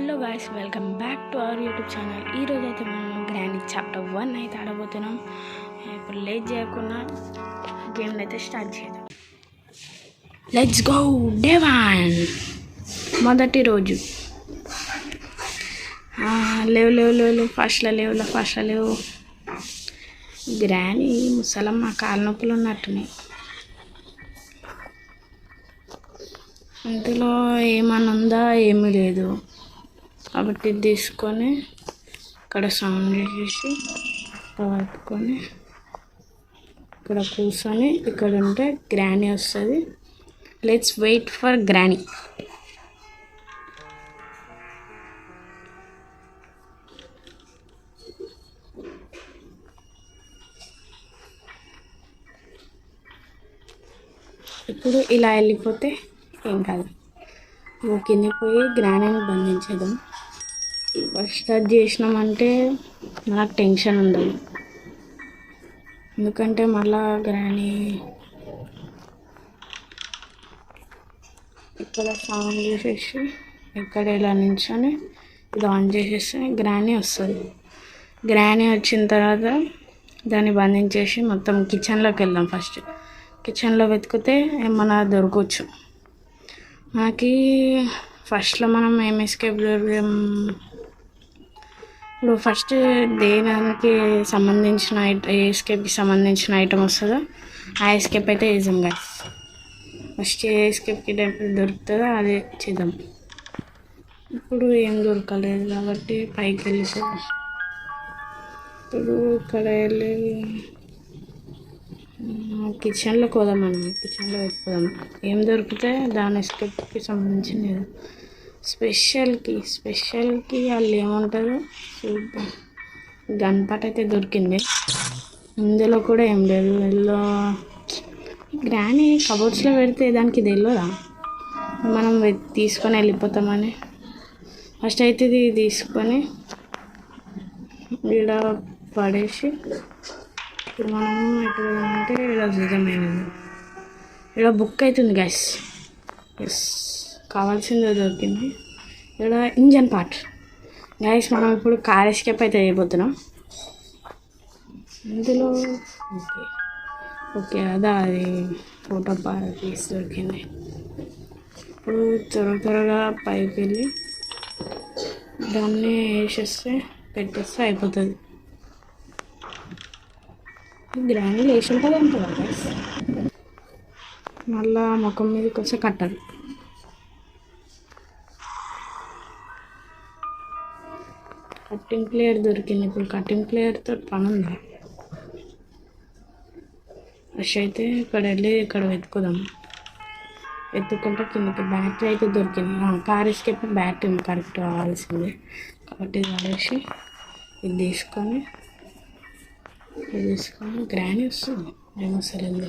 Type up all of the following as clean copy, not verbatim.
Hello guys, welcome back to our YouTube channel. ఈరోజు అయితే మనం గ్రాండ్ చాప్టర్ 1 అయితే ఆడబోతున్నాం. ఇప్పుడు లేట్ చేయకుండా గేమ్ అయితే స్టార్ట్ చేద్దాం. Let's go. డే 1 మొదటి రోజు. లేవు ఫాస్ట్లో లేవు. గ్రానీ ముసలమ్మ కాళ్ళ నొప్పులు ఉన్నట్టున్నాయి. ఇందులో ఏమన్నా ఉందా? ఏమీ లేదు. కాబట్టి తీసుకొని ఇక్కడ సౌండ్ చేసి పట్టుకొని ఇక్కడ కూర్చొని ఇక్కడ ఉంటే గ్రానీ వస్తుంది. Let's wait for Granny. ఇప్పుడు ఇలా వెళ్ళిపోతే ఏం కాదు. కింద పోయి గ్రానీని బంధించేద్దాం. ఫస్ట్ అది చేసినామంటే మనకు టెన్షన్ ఉండదు, ఎందుకంటే మళ్ళా గ్రానీ ఇక్కడ సౌండ్ చేసేసి ఇక్కడ ఇలా నించొని ఇది ఆన్ చేసేస్తే గ్రానీ వస్తుంది. గ్రానీ వచ్చిన తర్వాత దాన్ని బంధించేసి మొత్తం కిచెన్లోకి వెళ్దాం. ఫస్ట్ కిచెన్లో వెతికితే ఏమన్నా దొరకవచ్చు మనకి. ఫస్ట్లో మనం ఏం ఎస్కేప్ ఇప్పుడు ఫస్ట్ దేనికి సంబంధించిన ఎస్కేప్కి సంబంధించిన ఐటమ్ వస్తుందో ఆ ఎస్కేప్ అయితే వేసాం గాయ్స్. ఫస్ట్ ఏ ఎస్కేప్కి టైప్ దొరుకుతుందో అదే చేద్దాం. ఇప్పుడు ఏం దొరకలేదు కాబట్టి పైకి వెళ్ళిపోయాం. ఇప్పుడు ఇక్కడ వెళ్ళి కిచెన్లోకి పోదాం. మనం కిచెన్లో వెళ్ళిపోదాం. ఏం దొరికితే దాని ఎస్కేప్కి సంబంధించిన స్పెషల్కి వాళ్ళు ఏముంటుందో చూద్దాం. గన్ పాట్ అయితే దొరికింది. ఇందులో కూడా ఏం లేదు. ఇందులో గ్రానీ కబోర్డ్స్లో పెడితే దానికి తెలియదా మనం తీసుకొని వెళ్ళిపోతామని. ఫస్ట్ అయితే ఇది తీసుకొని ఇక్కడ పడేసి ఇప్పుడు మనము ఎక్కడ అంటే ఇలా చూద్దామైనది. ఇక్కడ బుక్ అవుతుంది గ్యాస్. ఎస్, కావాల్సిందే దొరికింది. ఇక్కడ ఇంజన్ పార్ట్ గ్యాస్. మనం ఇప్పుడు కార్ ఎస్కేప్ అయితే అయిపోతున్నాం. ఇందులో ఓకే అదా అది ఫోటో పీస్ దొరికింది. ఇప్పుడు త్వరగా పైకి వెళ్ళి దాన్ని వేసేస్తే పెట్టేస్తే అయిపోతుంది. గ్రానీ లేచి ఉంటుంది అంటారా గైస్. మళ్ళా ముఖం మీదకి వచ్చి కట్టాలి. కట్టింగ్ ప్లేయర్ దొరికింది. ఇప్పుడు కట్టింగ్ ప్లేయర్తో పని ఉంది. ఫస్ట్ అయితే ఇక్కడ వెళ్ళి ఇక్కడ వెతుకుదాం. వెతుక్కుంటే కిందకి బ్యాటరీ అయితే దొరికింది. కార్ ఎస్కేప్ బ్యాటరీ కరెక్ట్ కావాల్సిందే కాబట్టి ఇది వాడేసి ఇది తీసుకొని గ్రానీ వస్తుంది. ఏమొస్తలేదు.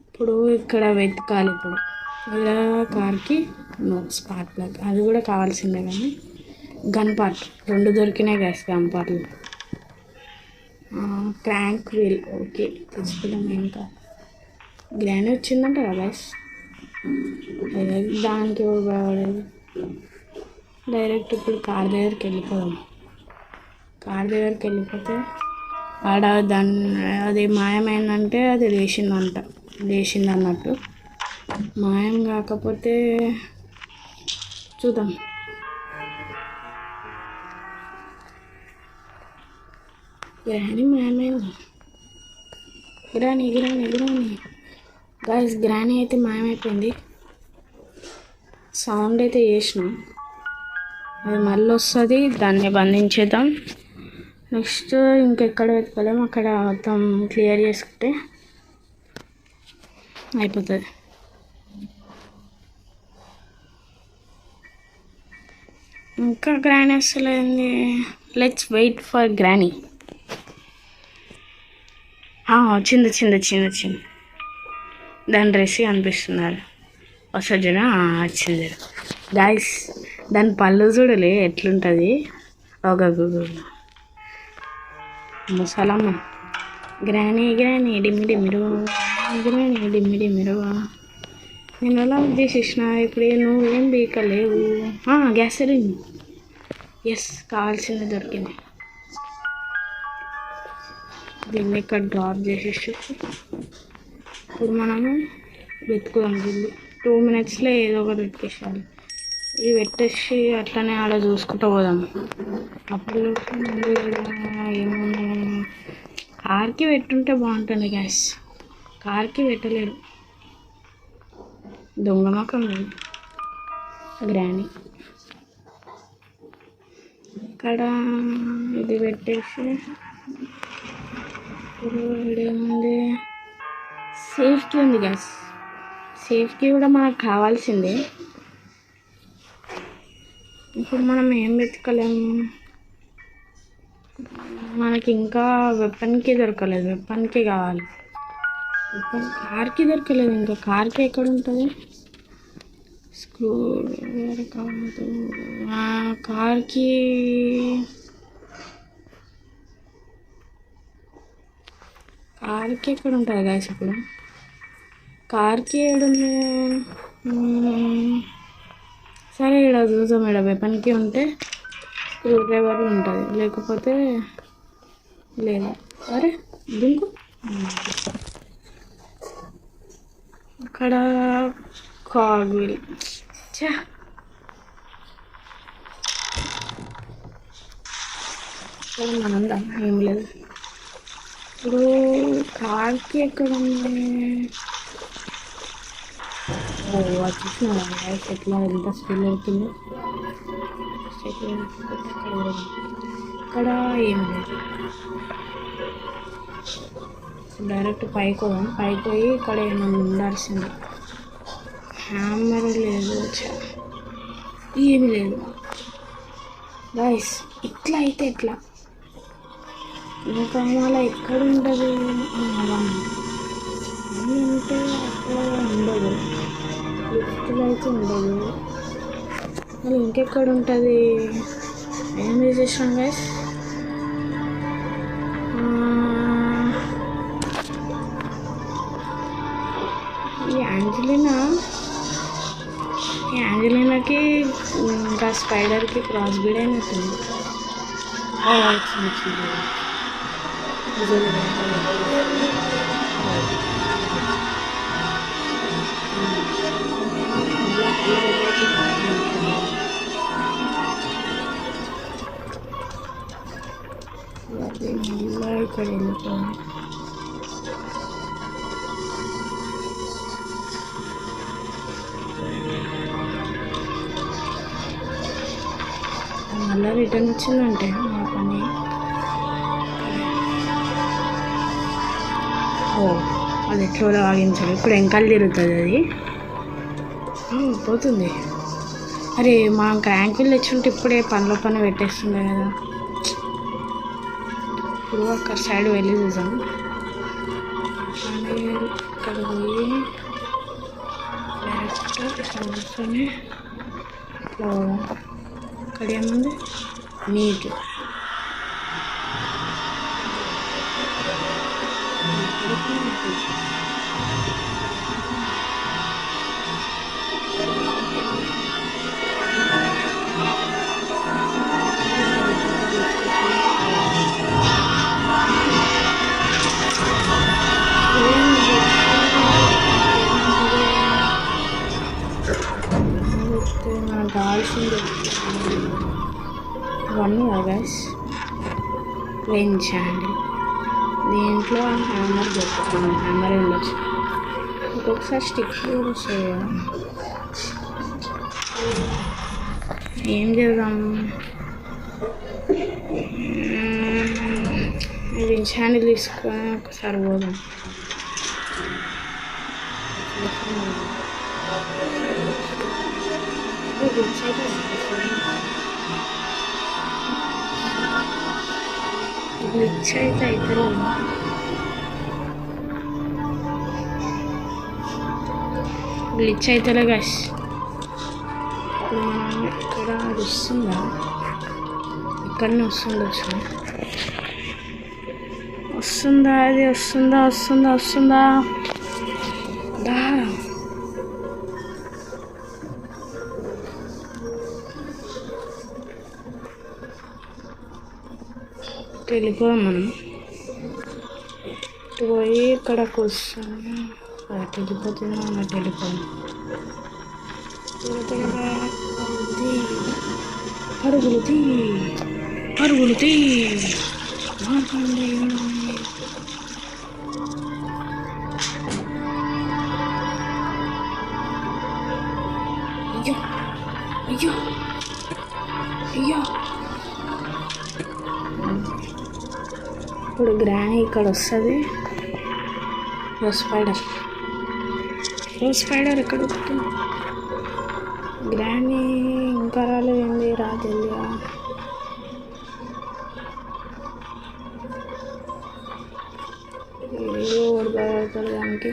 ఇప్పుడు ఇక్కడ వెతకాలి. ఇప్పుడు ఇలా కార్కి స్పార్క్ ప్లగ్ అది కూడా కావాల్సిందే. కానీ గన్ పార్ట్ 2 దొరికినాయి గ్యాస్. గన్ పార్ట్లు క్రాంక్ వీల్ ఓకే తెచ్చుకుందాం. ఇంకా గ్రానీ వచ్చిందంట కదా గ్యాస్. దానికి ఉపయోగపడేది. డైరెక్ట్ ఇప్పుడు కార్ దగ్గరికి వెళ్ళిపోదాం. కార్ దగ్గరికి వెళ్ళిపోతే ఆడ అది మాయమైందంటే అది లేచింది అన్నట్టు. మాయం కాకపోతే చూద్దాం. గ్రానీ మాయమైంది. గ్రానీ గాయ్స్, గ్రానీ అయితే మాయమైపోయింది. సౌండ్ అయితే చేసినాం. అది మళ్ళీ వస్తుంది. దాన్ని బంధించేద్దాం. నెక్స్ట్ ఇంకెక్కడ వెతకలేము. అక్కడ మొత్తం క్లియర్ చేసుకుంటే అయిపోతుంది. ఇంకా గ్రానీ వస్తలేంది. Let's wait for Granny. వచ్చింది. దాని డ్రెస్ అనిపిస్తున్నారు. వసజన వచ్చింది గాయస్. దాని పళ్ళు చూడలే ఎట్లుంటుంది. ఒక ముసలమ్మ గ్రానీ డిమ్మిడిమ్మిరు. నేను ఎలా చేసేసిన. ఇప్పుడు నువ్వేం బీకలేవు. గ్యాస్ సిలిండర్ ఎస్, కావాల్సింది దొరికింది. దీన్ని ఇక్కడ డ్రాప్ చేసేసి ఇప్పుడు మనము వెతుకుదాం. దీన్ని 2 minutesలో ఏదో ఒకటి వెతికేసాలి. ఇది పెట్టేసి అట్లనే అలా చూసుకుంటూ పోదాం. అప్పుడు ఏమన్నా కార్కి పెట్టుంటే బాగుంటుంది గ్యాస్. కార్కి పెట్టలేడు, దొంగ మొక్కం గ్రాని. ఇక్కడ ఇది పెట్టేసి ఏముంది, సేఫ్టీ ఉంది గ్యాస్. సేఫ్టీ కూడా మనకు కావాల్సిందే. ఇప్పుడు మనం ఏం వెతకలేము, మనకి ఇంకా వెపన్కి దొరకలేదు. వెపన్కి కావాలి. వెపన్ కార్కి దొరకలేదు. ఇంకా కార్కి ఎక్కడ ఉంటుంది? స్క్రూ కాదు. కార్కి ఎక్కడ ఉంటుంది గాయస్? ఇప్పుడు కార్కి ఏడుంది? సరే, ఇక్కడ చూద్దాం. ఇక్కడ వెపన్కి ఉంటే స్క్రూ డ్రైవర్ ఉంటుంది, లేకపోతే లేదు. సరే దింకు. ఇక్కడ కాగ్ వీల్. మనందా ఏం లేదు. ఇప్పుడు కార్కి ఎక్కడ ఉంది? అది చూసిన ఎట్లా ఎంత స్పీడ్ అవుతుంది. ఇక్కడ ఏం లేదు. డైరెక్ట్ పైకి పోదాం. పైకి పోయి ఇక్కడ ఏమన్నా ఉండాల్సింది. హ్యామర్ లేదు, ఏమి లేదు గాయస్. ఇట్లా అయితే ఎట్లా? ఇంకా మళ్ళీ ఎక్కడ ఉంటుంది? అంటే అక్కడ ఉండదు, లిఫ్ట్లో అయితే ఉండదు. మళ్ళీ ఇంకెక్కడ ఉంటుంది? ఏం చేసాం గైస్? ఈ యాంజలినాకి ఇంకా స్పైడర్కి క్రాస్ బీడ్ అయినట్టుంది. ఇక్కడ వెళ్ళిపోయింది. మళ్ళీ రిటర్న్ వచ్చిందంటే మా పని. అది ఎట్లా ఆగించాలి? ఇప్పుడు ఎంకాలు తిరుగుతుంది అది, పోతుంది. అరే, మనం క్రాంకులు తెచ్చుంటే ఇప్పుడే పనిలో పని పెట్టేస్తుండే కదా. ఇప్పుడు అక్కడ సైడ్ వెళ్ళి చూసాం. ఇక్కడ పోయి కూర్చొని ఇక్కడ ఏముంది? నీట్. కావాల్సింది ఇవన్నీ గైస్. రేంజ్ హ్యాండిల్, దీంట్లో హ్యామర్ దొరుకుతుంది. హ్యామర్ ఉండొచ్చు, ఒక్కొక్కసారి స్టిక్ కూడా వస్తాయి కదా. ఏం చేద్దాం? రేంజ్ హ్యాండిల్ తీసుకొని ఒకసారి పోదాం. గ్లిచ్ అయితే అవుతుంది. గ్లిచ్ అవుతుందిలే గైస్. ఇప్పుడు మనం ఇక్కడ అది వస్తుందా? ఇక్కడనే వస్తుండొచ్చు. వస్తుందా? అది వస్తుందా? దా వెళ్ళిపోదాం మనం. ఇటు పోయి ఇక్కడకు వస్తాము. అటు వెళ్ళిపోతున్నాం, అటు వెళ్ళిపోదాం. పరుగులు తీ పరుగులు తీ. అయ్యో అయ్యో అయ్యో. ఇప్పుడు గ్రానీ ఇక్కడ వస్తుంది. రోజ్ స్పైడర్ ఎక్కడ వస్తుంది? గ్రానీ ఇంకా రాలేదండి. రాజల్లిగా ఏదో పడతాడు దానికి.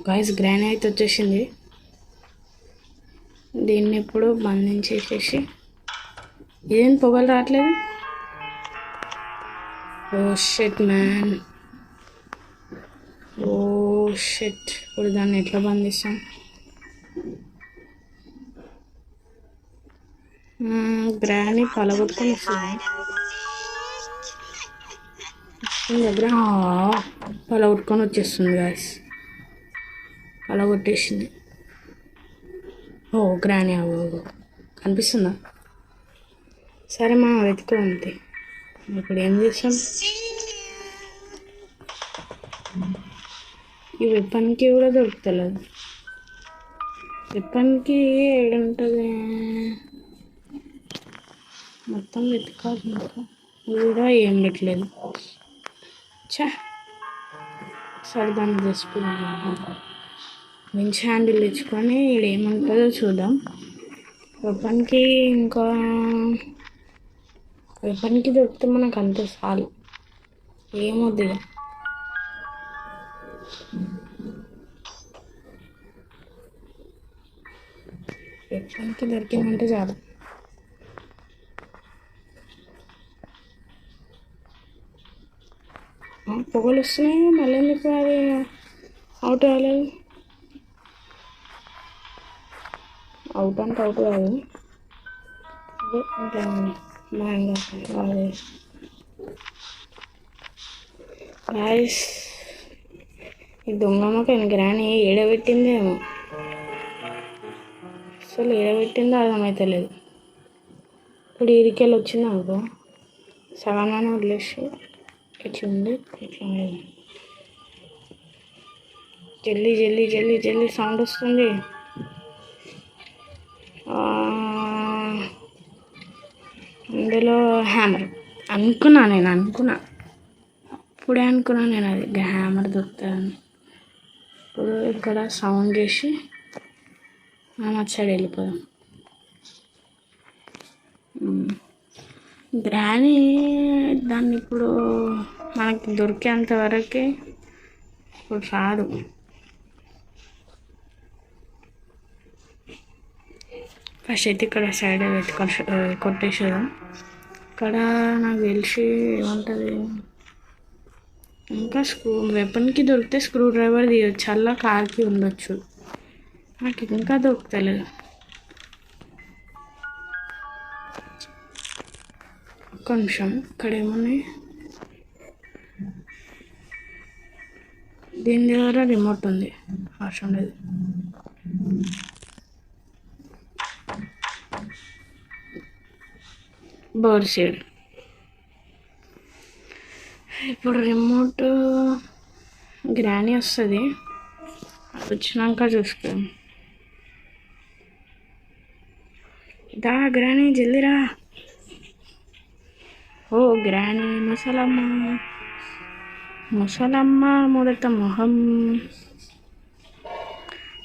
గాయస్ గ్రానీ అయితే వచ్చేసింది. దీన్ని ఇప్పుడు బంధించేసేసి. ఇదేం పొగలు రావట్లేదు? Oh shit man, oh shit. ఇప్పుడు దాన్ని ఎట్లా బంధిస్తాం? గ్రానీ పలగొట్టుకొని వస్తుంది దగ్గర. పలగొట్టుకొని వచ్చేస్తుంది గాయస్. అలా కొట్టేసింది. ఓ గ్రానీ కనిపిస్తుందా? సరే మనం వెతుకో అంతే. ఇప్పుడు ఏం చేస్తాం? ఈ వెపన్కి కూడా దొరుకుతలేదు. వెపన్కి ఏడుంటుంది? మొత్తం వెతకాలి. ఇంకా కూడా ఏం పెట్టలేదు. సరే దాన్ని చేసుకున్నాం. వించ్ హ్యాండిల్ తెచ్చుకొని ఇక్కడ ఏముంటుందో చూద్దాం. వెపన్కి ఇంకా వెపన్కి దొరికితే మనకు అంతే చాలు, ఏమొద్దు. వెపన్కి దొరికిందంటే చాలు. పొగలు వస్తున్నాయి మళ్ళీ. ఎందుకు అది అవుట్ అవ్వలేదు? అవుట్ అంటే అవుట్ కాదు, ఇట్లా మ్యాంగో అది. గాయస్ ఈ దొంగమ్మకి గ్రానీ ఏడబెట్టిందేమో. అసలు ఏడబెట్టిందో అర్థమవుతలేదు. ఇప్పుడు ఇరికెళ్ళి వచ్చింది అనుకో, సగంగానే వదిలేసి ఇట్లుంది. ఇట్లా జల్దీ జల్దీ జల్దీ జల్దీ సౌండ్ వస్తుంది. అందులో హ్యామర్ అనుకున్నా ఇప్పుడే నేను అది హ్యామర్ దొరుకుతుందని. ఇప్పుడు ఇక్కడ సౌండ్ చేసి అటు సైడ్ వెళ్ళిపోదాం. గ్రానీ దాన్ని ఇప్పుడు మనకి దొరికేంత వరకే ఇప్పుడు రాదు. ఫస్ట్ అయితే ఇక్కడ సైడ్ కొట్టేసేదాం. ఇక్కడ నాకు తెలిసి ఏముంటుంది ఇంకా వెపన్కి దొరికితే స్క్రూ డ్రైవర్ తీయచ్చు, అలా కార్కి ఉండొచ్చు. నాకు ఇంకా దొరుకుతలేదు. ఒక్క నిమిషం, ఇక్కడ ఏమున్నాయి? దీని దగ్గర రిమోట్ ఉంది, అవసరం లేదు. Bird seed. ఇప్పుడు రిమోట్ గ్రానీ వస్తుంది, వచ్చినాక చూసుకో. దా గ్రానీ జల్దిరా. ఓ గ్రానీ ముసలమ్మ మొదట మొహం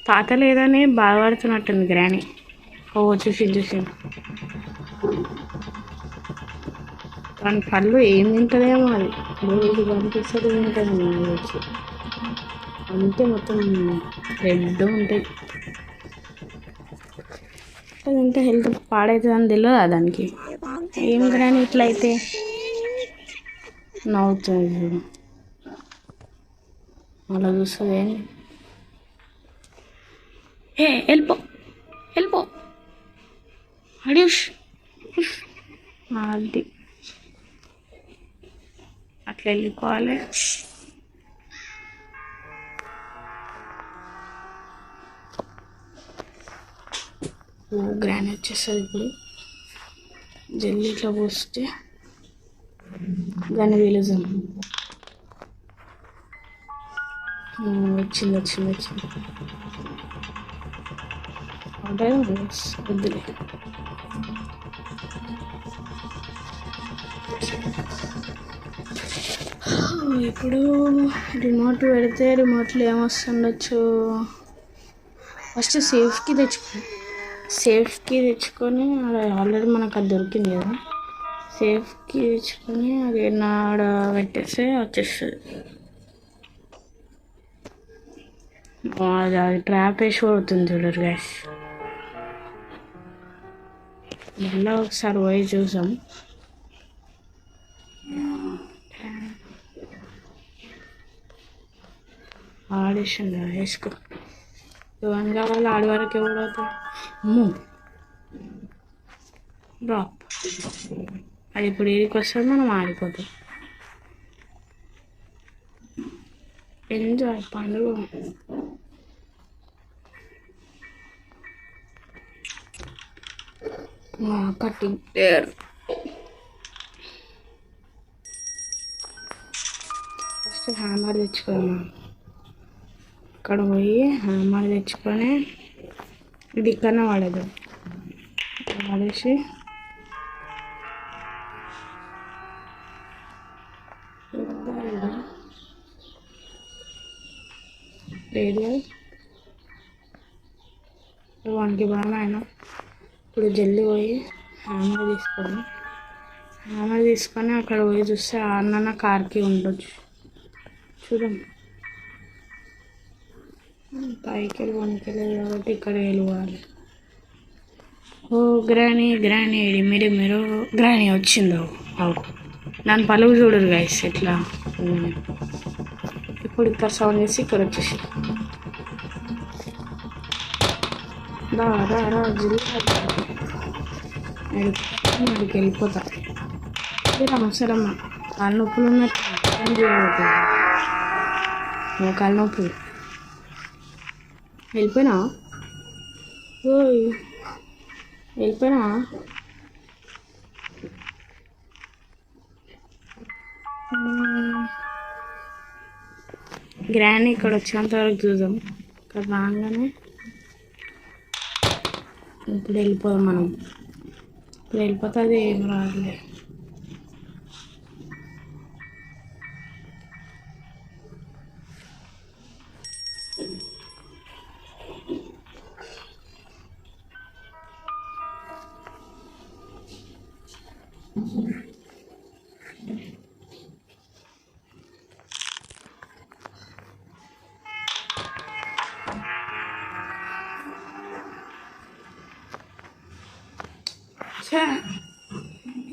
తాత లేదని బాధపడుతున్నట్టుంది గ్రానీ. ఓ చూసి దాని పళ్ళు ఏం తింటుందేమో, అది రోజు కనిపిస్తుంది తింటుంది. వచ్చి అంతే మొత్తం రెడ్ ఉంటాయి. ఇట్లా తింటే హెల్త్ పాడవుతుంది అని తెలియదా దానికి? ఏం గ్రాని ఇట్లా అయితే నవ్వుతుంది చూడు, అలా చూస్తుంది ఏంటి? వెళ్ళిపో వెళ్ళిపో అడిష్. అది అట్లా వెళ్ళిపోవాలి. గ్రాని వచ్చేస్తుంది. ఇప్పుడు జల్లి ఇట్లా పోస్తే దాన్ని వీలుజం వచ్చింది వచ్చింది వచ్చింది. వద్దులే. ఇప్పుడు రిమోట్ పెడితే రిమోట్లో ఏమొస్తుండొచ్చు? ఫస్ట్ సేఫ్కి తెచ్చుకొని ఆల్రెడీ మనకు అది దొరికింది కదా, సేఫ్కి తెచ్చుకొని అది ఆడ పెట్టేస్తే వచ్చేస్తుంది. అది ట్రాప్ వేసి పడుతుంది చూడరు గ్యాస్. మళ్ళీ ఒకసారి పోయి చూసాం. ఆడిషన్ వేసుకో ఎవరి కావాలి ఆడి వరకు ఎవరు అవుతాడు? డ్రాప్. అది ఇప్పుడు ఏడికి వస్తుంది, మనం ఆడిపోతాం. ఎంజాయ్ పండుగ. కటింగ్ టేర్. ఫస్ట్ హ్యామర్ తెచ్చుకోమా. అక్కడ పోయి హ్యామర్ తెచ్చుకొని ఇది ఇక్కడనే వాడదు వాడేసి లేదు వానికి బాగా అయినా. ఇప్పుడు జల్లి పోయి హ్యామర్ తీసుకొని అక్కడ పోయి చూస్తే అన్న కార్కి ఉండొచ్చు. చూడండి, పైకి వణికెళ్ళదు కాబట్టి ఇక్కడ వెళ్ళాలి. ఓ గ్రాని మీరు గ్రాని వచ్చిందో అవు దాని పలుగు చూడరు గైస్ ఎట్లా. ఇప్పుడు ఇక్కడ సౌండ్ చేసి ఇక్కడ వచ్చేసి అడికి వెళ్ళిపోతా. అవసరమ్మా కాళ్ళ నొప్పులు ఉన్నట్టు కాళ్ళ నొప్పులు. వెళ్ళిపోయినా గ్రాని ఇక్కడ వచ్చేంత వరకు చూద్దాం. ఇక్కడ రాగానే ఇప్పుడు వెళ్ళిపోదాం మనం. ఇప్పుడు వెళ్ళిపోతే అది ఏం రాదులే.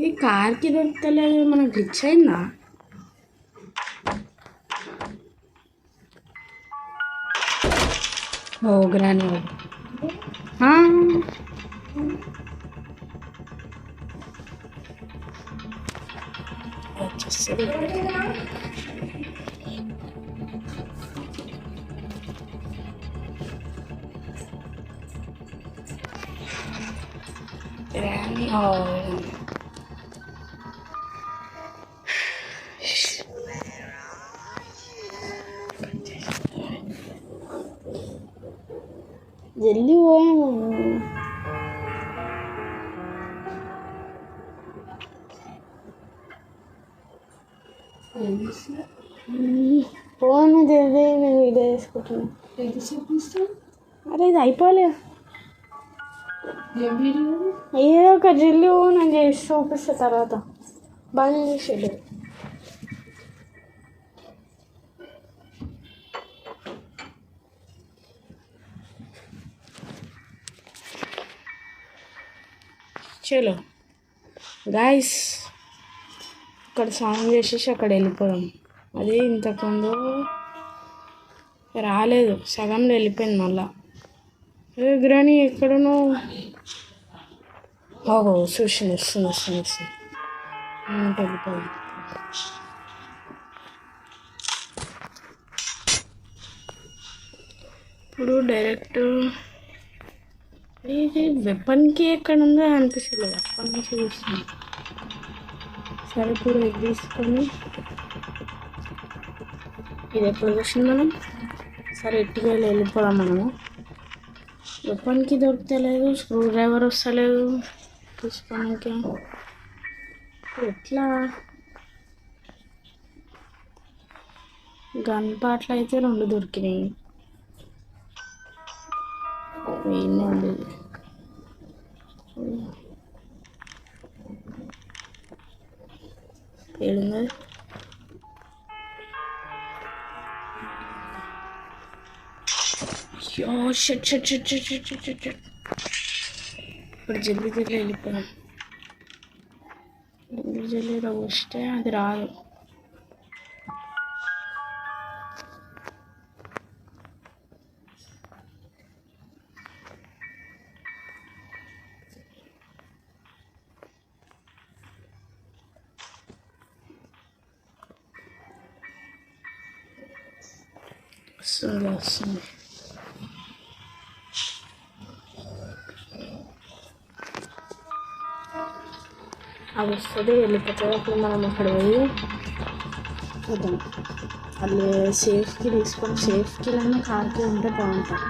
ఈ కార్కి దొరుకుతలేదు, మనకు గ్లిచ్ అయిందా? ఓ గ్రాని వచ్చేస్తుంది. గ్రాని జల్దీ పోయాము. ఫోన్ జల్దీ నేను వీడియో చేసుకుంటున్నా. అరే ఇది అయిపోలే, ఏదో ఒక జల్లి నేను చేసి చూపిస్తా తర్వాత. బంద్ చేసేది చలో గాయస్, ఇక్కడ సాంగ్ చేసేసి అక్కడ వెళ్ళిపోదాం. అది ఇంతకుముందు రాలేదు, సగంలో వెళ్ళిపోయింది మళ్ళా. గ్రాని ఎక్కడనో చూసింది, వస్తుంది. వెళ్ళిపోదాం. ఇప్పుడు డైరెక్ట్ ఇది వెపన్కి ఎక్కడ ఉందో అనిపిస్తలేదు, అప్పటి నుంచి చూస్తున్నాం. సరే ఇప్పుడు ఇది తీసుకొని ఇది ఎప్పుడు చూసింది మనం. సరే ఇంటికి వెళ్ళిపోదాం. మనము వెపన్కి దొరుకుతలేదు, స్క్రూ డ్రైవర్ వస్తలేదు తీసుకోడానికి. ఎట్లా గన్ పార్ట్లు అయితే 2 దొరికినాయి. ఏమో ఉండేది. ఏడున్నది ఇప్పుడు జల్దీ వెళ్ళిపోయాం. జల్దీలో వస్తే అది రాదు. వస్తుంది. అది వస్తుంది, వెళ్ళిపోతుంది. అప్పుడు మనం అక్కడ పోయి చూద్దాం. అది సేఫ్కి తీసుకొని సేఫ్కి కార్కి ఉంటే బాగుంటుంది.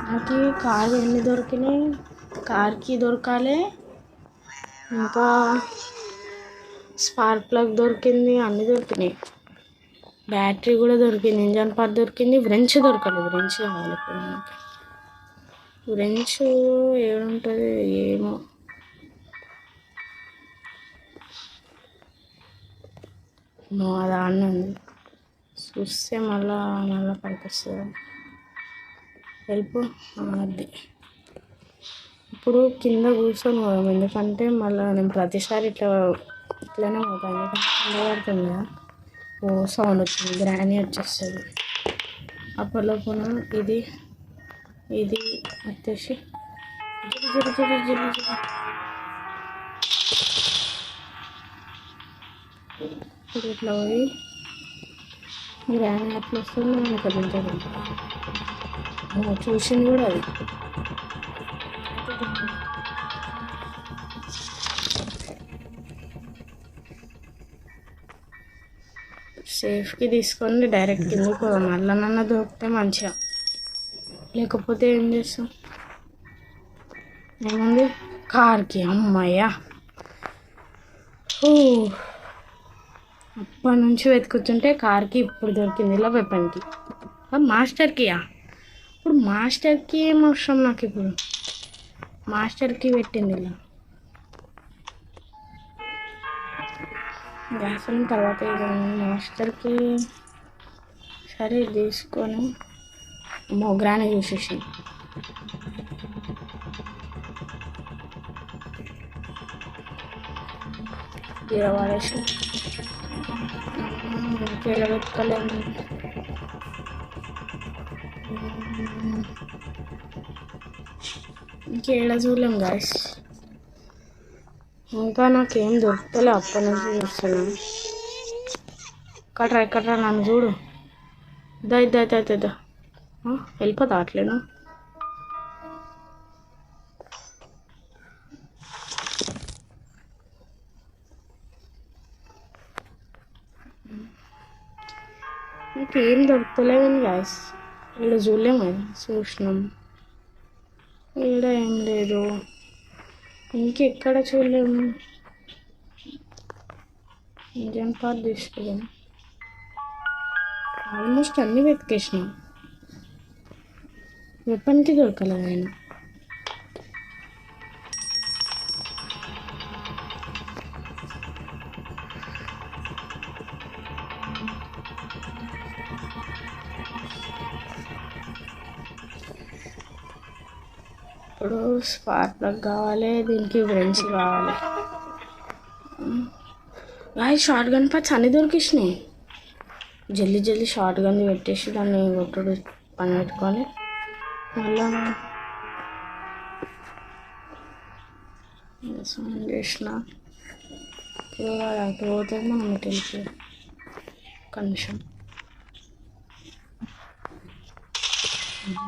నాకు కార్ ఎన్ని దొరికినాయి, కార్కి దొరకాలి, ఇంకా స్పార్క్ ప్లగ్ దొరికింది, అన్నీ దొరికినాయి. బ్యాటరీ కూడా దొరికింది, ఇంజన్ పార్ట్ దొరికింది. వ్రెంచ్ దొరకలేదు, వ్రెంచ్ కావాలి ఇప్పుడు మనకి. వ్రెంచ్ ఏముంటుంది ఏమో. అది ఆడనే ఉంది, చూస్తే మళ్ళా పైకి వస్తుంది. వెళ్ళిపో. అది ఇప్పుడు కింద కూర్చొని పోదాం, ఎందుకంటే మళ్ళీ నేను ప్రతిసారి ఇట్లానే పోతాను. ఎందుకంటే కింద పడుతుంది కదా, సౌండ్ వచ్చింది, గ్రాని వచ్చేస్తుంది. అప్పటిలోపున ఇది వచ్చేసి ఇప్పుడు ఇట్లా పోయి గ్రాని అట్లా వస్తుంది. మనం ఇక్కడ ఉంటుంది చూసింది కూడా అది. సేఫ్కి తీసుకొని డైరెక్ట్ కిందకి పోదాం. మళ్ళా దొరికితే మంచిగా, లేకపోతే ఏం చేస్తాం. ఏముంది కార్కి, అమ్మయ్యా. అప్పటి నుంచి వెతుకుతుంటే కార్కి ఇప్పుడు దొరికింది. ఇలా వెపన్కి, మాస్టర్కియా. ఇప్పుడు మాస్టర్కి ఏం అవసరం నాకు, ఇప్పుడు మాస్టర్కి పెట్టింది ఇలా. గ్యాసుల తర్వాత మాస్టర్కి సరే తీసుకొని గ్రాని చూసేసి వాడేసి ఇంకేలా పెట్టుకోలేము. ఇంకేలా చూడలేము గాయస్. ఇంకా నాకేం దొరుకుతలే, అప్పటి నుంచి చూస్తున్నాను. కట్రా నన్ను చూడు. దా వెళ్ళిపోతా అట్లేను. నాకేం దొరుకుతలేదని గాయస్. ఇక్కడ చూడలేము కదా, చూసినాం. ఇక్కడ ఏం లేదు, ఇంకెక్కడ చూడలేము. ఇంజన్ పార్ట్ తీసుకోలేము. ఆల్మోస్ట్ అన్నీ వెతికేసినాం, వెపన్కి దొరకలేదు ఆయన. ఇప్పుడు స్పార్క్ ప్లగ్ కావాలి, దీనికి ఫ్రెండ్స్ కావాలి. షార్ట్ గన్ పార్ట్స్ అన్నీ దొరికినాయి. జల్దీ షార్ట్ గన్ పెట్టేసి దాన్ని కొట్టుడు పని పెట్టుకొని మళ్ళా చేసిన అటు పోతే మనం ఇటు వెళ్ళిపోయి కనీసం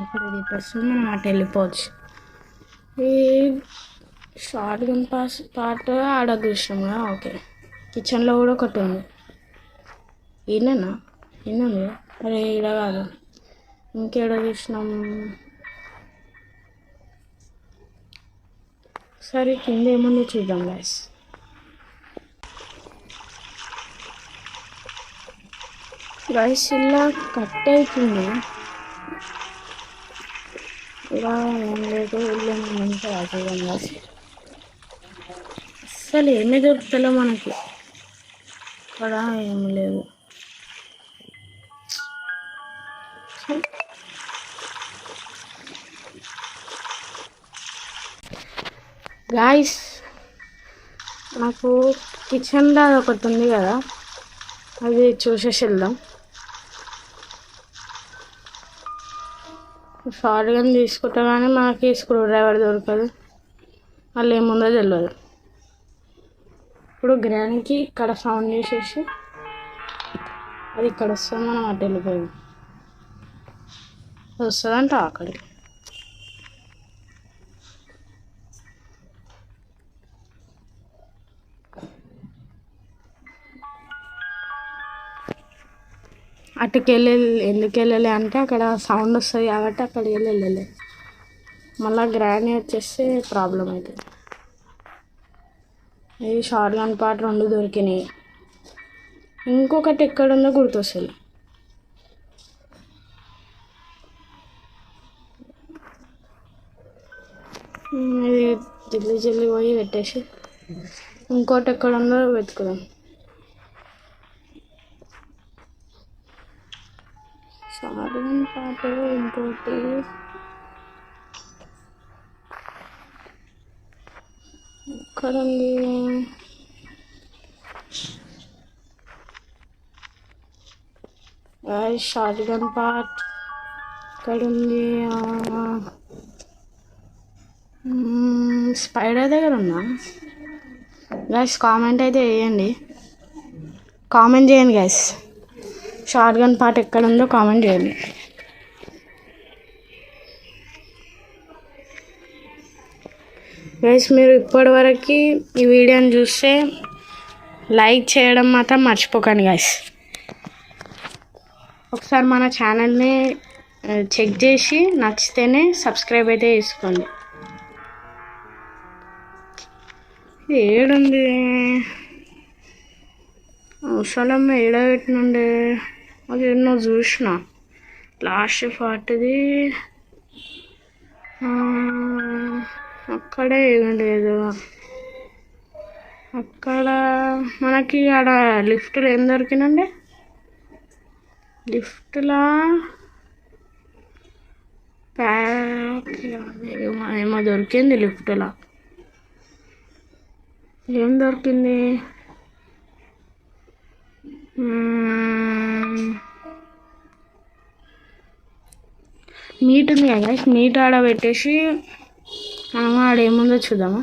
ఇప్పుడు ఇది ప్రస్తుతం మనం అటు వెళ్ళిపోవచ్చు. ఈ షార్ట్ గన్ పార్ట్ ఆడ చూసినాం కదా. ఓకే, కిచెన్లో కూడా ఒకటి ఉంది. ఈయననా ఈయనండి? అరే ఈడ కాదు, ఇంకేడ చూసినాం. సరే కింద ఏముందో చూద్దాం గైస్. ఇలా కట్ అవుతుంది. ఇలా ఏం లేదు, ఇల్లు ఏమంటే చూద్దాం గైస్. అసలు ఏమీ దొరుకుతలే మనకి ఇక్కడ, ఏమి లేదు. గాయస్ నాకు కిచెన్లో అది ఒకటి ఉంది కదా, అది చూసేసి వెళ్దాం. షార్ట్ గన్ తీసుకుంటా కానీ మనకి స్క్రూ డ్రైవర్ దొరకదు, మళ్ళీ ఏముందో తెలియదు. ఇప్పుడు గ్రానికి ఇక్కడ సౌండ్ చేసేసి అది ఇక్కడ వస్తుంది, మనం అటు వెళ్ళిపోయాం. అది వస్తుందంట అక్కడికి. అటుకి ఎందుకు వెళ్ళలే అంటే అక్కడ సౌండ్ వస్తుంది కాబట్టి అక్కడికి వెళ్ళలే. మళ్ళీ గ్రానీ వచ్చేస్తే ప్రాబ్లం అవుతుంది. ఇది షార్ట్ గన్ పార్ట్ 2 దొరికినాయి. ఇంకొకటి ఎక్కడుందో గుర్తొస్తుంది. ఇది జల్దీ పోయి పెట్టేసి ఇంకోటి ఎక్కడుందో వెతుకుదాం. షార్ట్ గన్ పార్ట్ ఇంకోటి ఎక్కడుంది? షార్ట్ గన్ పార్ట్ ఎక్కడుంది? స్పైడర్ దగ్గర ఉందా గైస్? కామెంట్ అయితే చేయండి, కామెంట్ చేయండి గైస్. షార్ట్ గన్ పార్ట్ ఎక్కడ ఉందో కామెంట్ చేయండి. గైస్ మీరు ఇప్పటివరకు ఈ వీడియోని చూస్తే లైక్ చేయడం మాత్రం మర్చిపోకండి గైస్. ఒకసారి మన ఛానల్ని చెక్ చేసి నచ్చితేనే సబ్స్క్రైబ్ అయితే చేసుకోండి. ఏడుంది అవసరం ఏడబెట్టినుండే, అది ఎన్నో చూసిన లాస్ట్ పార్ట్ది. అక్కడే ఏమీ లేదు. అక్కడ మనకి ఆడ లిఫ్ట్లో ఏం దొరికినండి? లిఫ్ట్లో ఏమో దొరికింది. లిఫ్ట్లో ఏం దొరికింది? మీట్ ఉంది కదా, మీట్ ఆడ పెట్టేసి మనం ఆడేముందో చూద్దామా.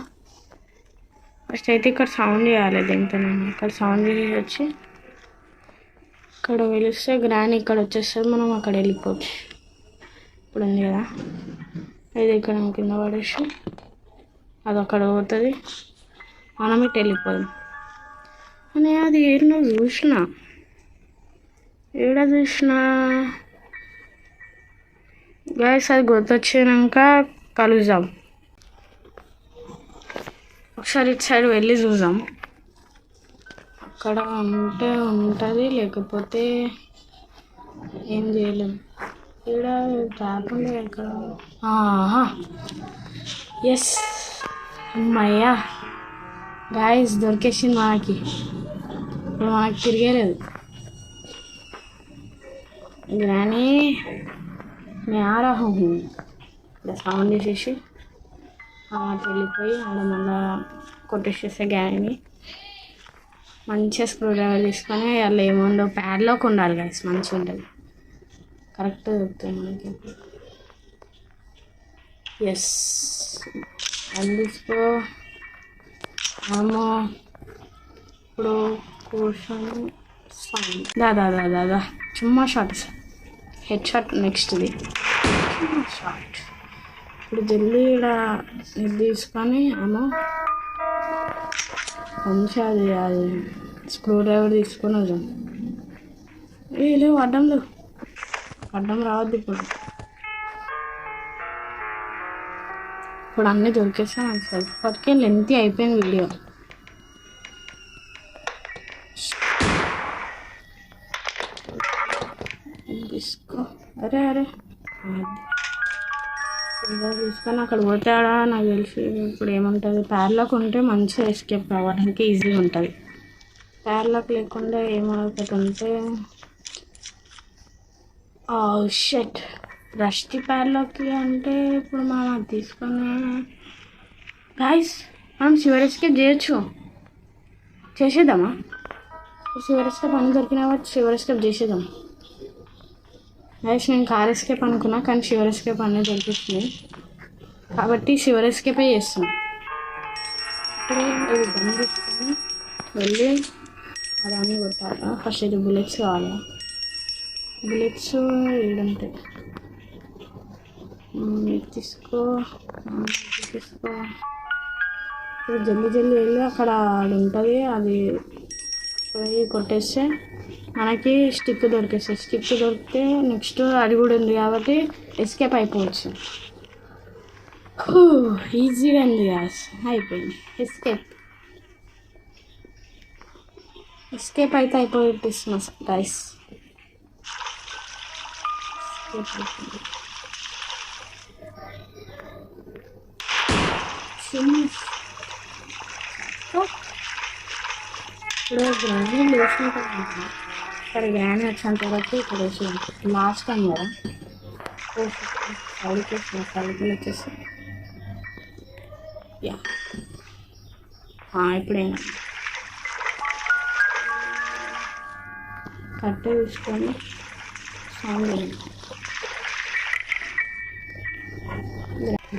ఫస్ట్ అయితే ఇక్కడ సౌండ్ చేయాలి. దీంతో ఇక్కడ సౌండ్ చేసి వచ్చి ఇక్కడ వెలిస్తే గ్రాండ్ ఇక్కడ వచ్చేస్తుంది, మనం అక్కడ వెళ్ళిపోవచ్చు. ఇప్పుడు ఉంది కదా, ఇది ఇక్కడ కింద పడేసి అది అక్కడ పోతుంది, మనం ఇటు వెళ్ళిపోదాం. అని అది ఏడో చూసినా గ్యాస్, అది గుర్తొచ్చినాక కలుద్దాం. ఒకసారి ఇటు సైడ్ వెళ్ళి చూద్దాం. అక్కడ ఉంటే ఉంటుంది, లేకపోతే ఏం చేయలేం. ఇక్కడ ట్యాప్ ఉంది ఇక్కడ. ఎస్, అమ్మయ్యా గాయస్ దొరికేసింది మనకి. ఇప్పుడు మనకి తిరిగేలేదు. గ్రానీ मैं आ रहा हूँ. ఇలా సౌండ్ చేసేసి వెళ్ళిపోయి ఆడ మళ్ళీ కొట్టేసేస్తే గ్యారీని మంచిగా స్క్రూ డ్రైవర్ తీసుకొని అలా ఏముందో ప్యాడ్లోకి ఉండాలి గైస్, మంచిగా ఉంటుంది, కరెక్ట్గా దొరుకుతుంది మనకి. ఎస్ అది తీసుకో. మనము ఇప్పుడు కూర్చొని దాదా చుమ్మా షాట్, హెడ్ షాట్ నెక్స్ట్ది చుమ్మా షాట్. ఇప్పుడు జల్దీ ఇక్కడ ఇది తీసుకొని ఏమో మంచిగా అది స్క్రూ డ్రైవర్ తీసుకొని వద్దాం. లేవు అడ్డం రావద్దు. ఇప్పుడు అన్నీ దొరికేస్తాను అసలు. ఇప్పటికే లెంతీ అయిపోయింది వీడియో. తీసుకో. అరే ఇలా తీసుకొని అక్కడ పోతాడా నాకు తెలిసి. ఇప్పుడు ఏముంటుంది, ప్యాడ్లాక్ ఉంటే మంచిగా ఎస్కేప్ అవ్వడానికి ఈజీగా ఉంటుంది. ప్యాడ్లాక్ లేకుండా ఏమవుతుందంటే షట్ రష్టి ప్యాడ్లాక్కి అంటే ఇప్పుడు మనం అది తీసుకొని గైస్ మనం సివర్ ఎస్కేప్ చేసేద్దామా? సివర్ ఎస్కేప్ పని దొరికినా కాబట్టి సివర్ ఎస్కేప్ చేసేద్దాం గైస్. నేను కార్ ఎస్కేప్ అనుకున్నా కానీ సివర్ ఎస్కేప్ అన్నీ దొరికిస్తుంది కాబట్టి సివర్ ఎస్కేపే చేస్తున్నాం. ఇప్పుడు ఇది బంద్ తీసుకొని వెళ్ళి అదాన్ని కొట్టాలి. ఫస్ట్ ఇది బుల్లెట్స్ కావాలి. బుల్లెట్స్ ఏడుంటాయి, తీసుకో. ఇప్పుడు జల్దీ వెళ్ళి అక్కడ అది ఉంటుంది, అది పోయి కొట్టేస్తే మనకి స్టిక్ దొరికేస్తుంది. స్టిక్ దొరికితే నెక్స్ట్ అది కూడా ఉంది కాబట్టి ఎస్కేప్ అయిపోవచ్చు. ఈజీగా ఉంది గ్యాస్, అయిపోయింది. ఎస్కేప్ అయితే అయిపోయిస్తున్నా గైస్. ఇప్పుడు గ్రాండ్ వేసుకుంటాను. సరే గ్రాండ్ వచ్చేంత వరకు ఇక్కడ వేసి లాస్ట్ టైం కదా సైడ్కి వచ్చేసి ఇప్పుడేం కట్ట తీసుకొని సౌండ్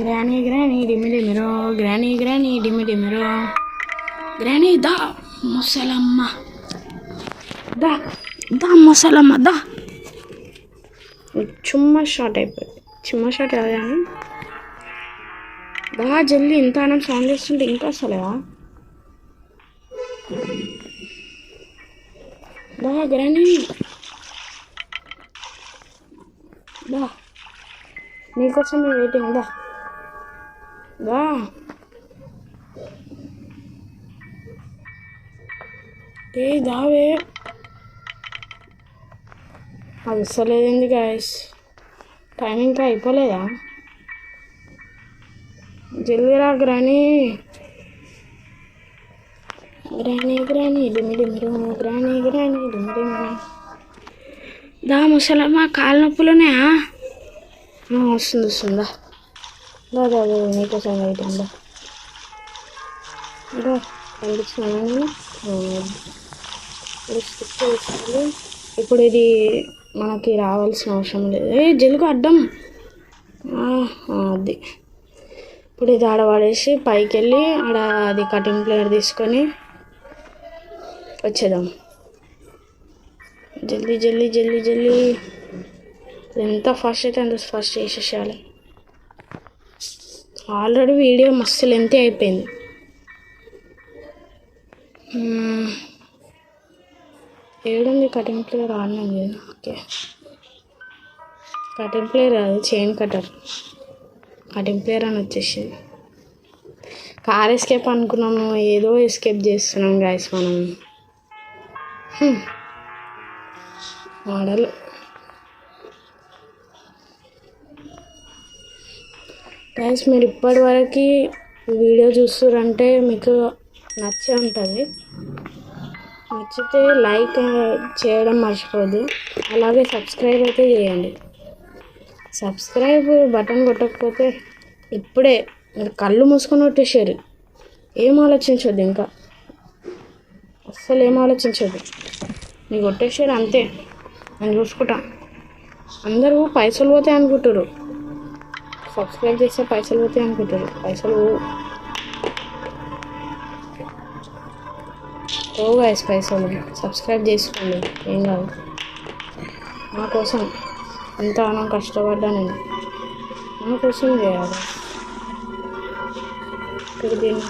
గ్రానీ డిమిడిమిరో గ్రానీ డిమిడిమిరో గ్రానీ దా ముసలమ్మ దా ముసలమ్మ దా. చుమ్మా షార్ట్ అయిపోయింది. చుమ్మా షార్ట్ కదా అని దా జల్దీ. ఇంత అన్నం సౌండ్ చేస్తుంటే ఇంకా అసలేవా దా గ్రానీ దా, నీకోసం వెయిటింగ్. దా దావే. అది వస్తలేదండి గాయస్, టైం ఇంకా అయిపోలేదా? జల్దీరా గ్రానీ డిమిడిమిరో గ్రానీ డిమిడిమిరో దా ముసలమ్మ. కాళ్ళ నొప్పులున్నాయా? వస్తుందా? దా నీకోసం వెయిటింగ్. కనిపిస్తున్నాను నేను. ఇప్పుడు ఇది మనకి రావాల్సిన అవసరం లేదు. జలుగు అడ్డం అది. ఇప్పుడు ఇది ఆడవాడేసి పైకి వెళ్ళి ఆడ అది కటింగ్ ప్లేయర్ తీసుకొని వచ్చేద్దాం. జల్దీ ఎంత ఫాస్ట్ అయితే అంత ఫాస్ట్ చేసేసేయాలి. ఆల్రెడీ వీడియో మస్తు లెంతీ అయిపోయింది. ఏడుంది కటింగ్ ప్లేయర్? ఆడినండి. ఓకే, కటింగ్ ప్లేయర్ కాదు, చైన్ కటర్. కటింగ్ ప్లేయర్ అని వచ్చేసింది. కార్ ఎస్కేప్ అనుకున్నాము, ఏదో ఎస్కేప్ చేస్తున్నాం గాయస్ మనం. మోడల్ గాయస్, మీరు ఇప్పటి వరకు వీడియో చూస్తారంటే మీకు నచ్చే ఉంటుంది. నచ్చితే లైక్ చేయడం మర్చిపోద్దు. అలాగే సబ్స్క్రైబ్ అయితే చేయండి. సబ్స్క్రైబ్ బటన్ కొట్టకపోతే ఇప్పుడే మీరు కళ్ళు మూసుకొని కొట్టేసారు. ఏం ఆలోచించొద్దు, ఇంకా అస్సలు ఏం ఆలోచించొద్దు. మీరు కొట్టేసారు అంతే, నేను చూసుకుంటా. అందరూ పైసలు పోతాయి అనుకుంటారు, సబ్స్క్రైబ్ చేస్తే పైసలు పోతాయి అనుకుంటారు. పైసలు ఓ గైస్, పైసలు సబ్స్క్రైబ్ చేసుకోండి, ఏం కాదు. నా కోసం ఎంతగానో కష్టపడ్డా నేను, నా కోసం చేయాలి. ఇక్కడ దీన్ని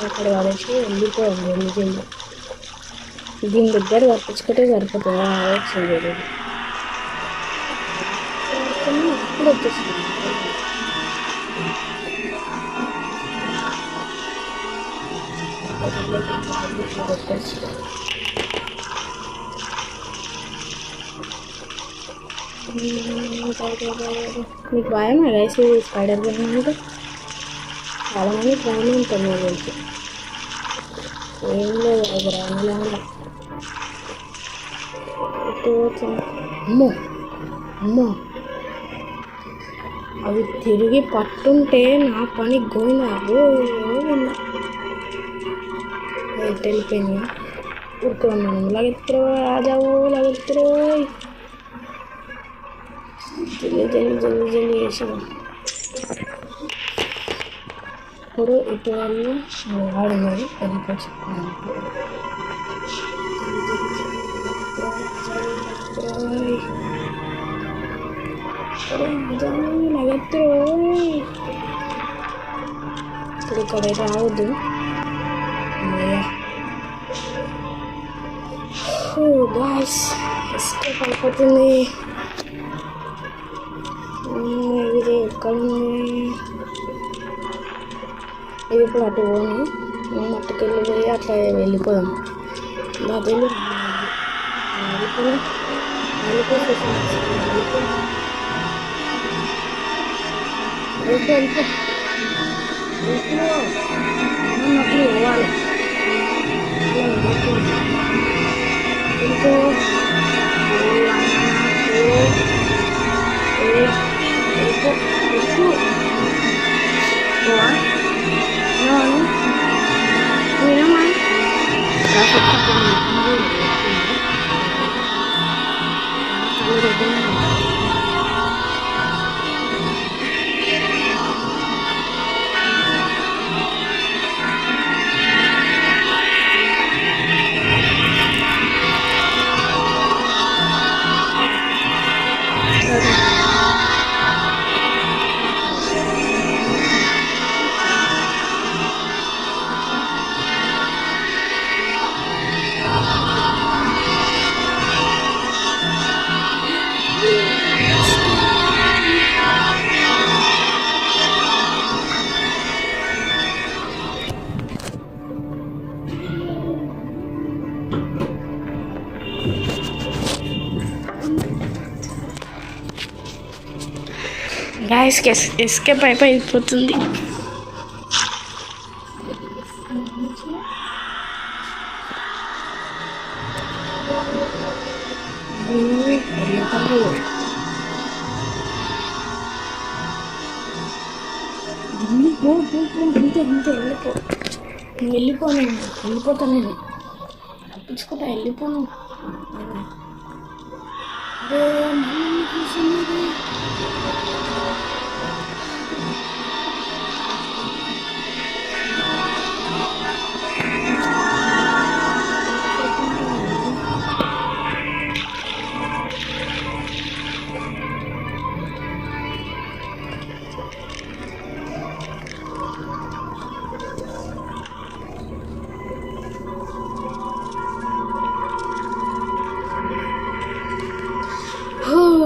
ఇక్కడ వాడేసి వెళ్ళిపోయింది వెళ్ళిపోయింది. దీని దగ్గర పట్టించుకుంటే సరిపోతుంది. వచ్చింది ఇప్పుడు వచ్చేసింది. మీకు భయమా గైస్ స్పైడర్ మ్యాన్ అంటే? చాలామంది భయం ఉంటుంది నాకు తెలిసి. ఏం లేదు, అది రాని అమ్మో అమ్మో, అవి తిరిగి పట్టుంటే నా పని గోయినా వెళ్ళిపోయింది. ఊరుకోన్నాను. లగెత్తురో రాజావు, లగెత్తురో జల్లి జల్లి జల్లి జల్లి వేసాను. ఇప్పుడు ఇటు వాళ్ళు ఆడినారు వెళ్ళిపోవచ్చు. ఇప్పుడు ఇక్కడ రావద్దు. గాయ్స్ ఎస్కేప్ అయిపోతుంది. ఇది ఎక్కడ ఉంది? ఇది ఇప్పుడు అటు పోను, మేము అట్టుకెళ్ళి పోయి అట్లా వెళ్ళిపోదాం. అదే వెళ్ళిపోయి పోవాలి. గాయస్ ఎస్కేప్ అయిపోతుంది. వెళ్ళిపోతాను నేను, తప్పించుకుంటా వెళ్ళిపోను.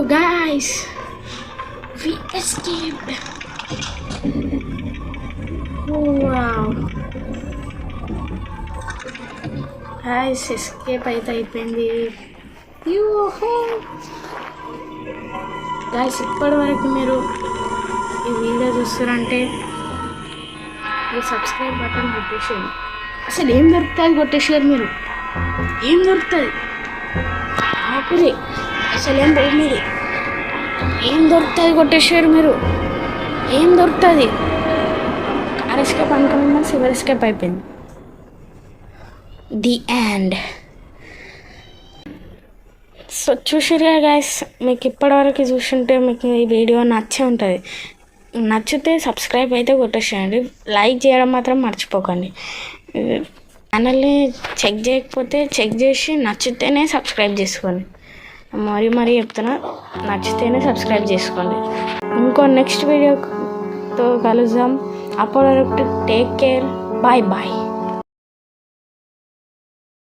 Guys, we escaped. Oh, wow. Guys, escape అయిపోయింది. Guys, ఇప్పటి వరకు మీరు ఈ వీడియో చూస్తారంటే ఈ సబ్స్క్రైబ్ బటన్ కొట్టేసేయండి. అసలు ఏం దొరుకుతుంది కొట్టేసారు మీరు? ఏం దొరుకుతుంది? ఆకురే అసలు ఏం పోయి మీది ఏం దొరుకుతుంది కొట్టేసారు మీరు? ఏం దొరుకుతుంది? ఎస్కేప్ అనుకున్నా సిల్వర్ ఎస్కేప్ అయిపోయింది. The end. సో చూసిరుగా గైస్, మీకు ఇప్పటివరకు చూసుంటే మీకు ఈ వీడియో నచ్చే ఉంటుంది. నచ్చితే సబ్స్క్రైబ్ అయితే కొట్టేసేయండి. లైక్ చేయడం మాత్రం మర్చిపోకండి. ఛానల్ని చెక్ చేయకపోతే చెక్ చేసి నచ్చితేనే సబ్స్క్రైబ్ చేసుకోండి. మరీ చెప్తున్నా, నచ్చితేనే సబ్స్క్రైబ్ చేసుకోండి. ఇంకో నెక్స్ట్ వీడియోతో కలుద్దాం. అప్పటి వరకు టేక్ కేర్. Bye bye.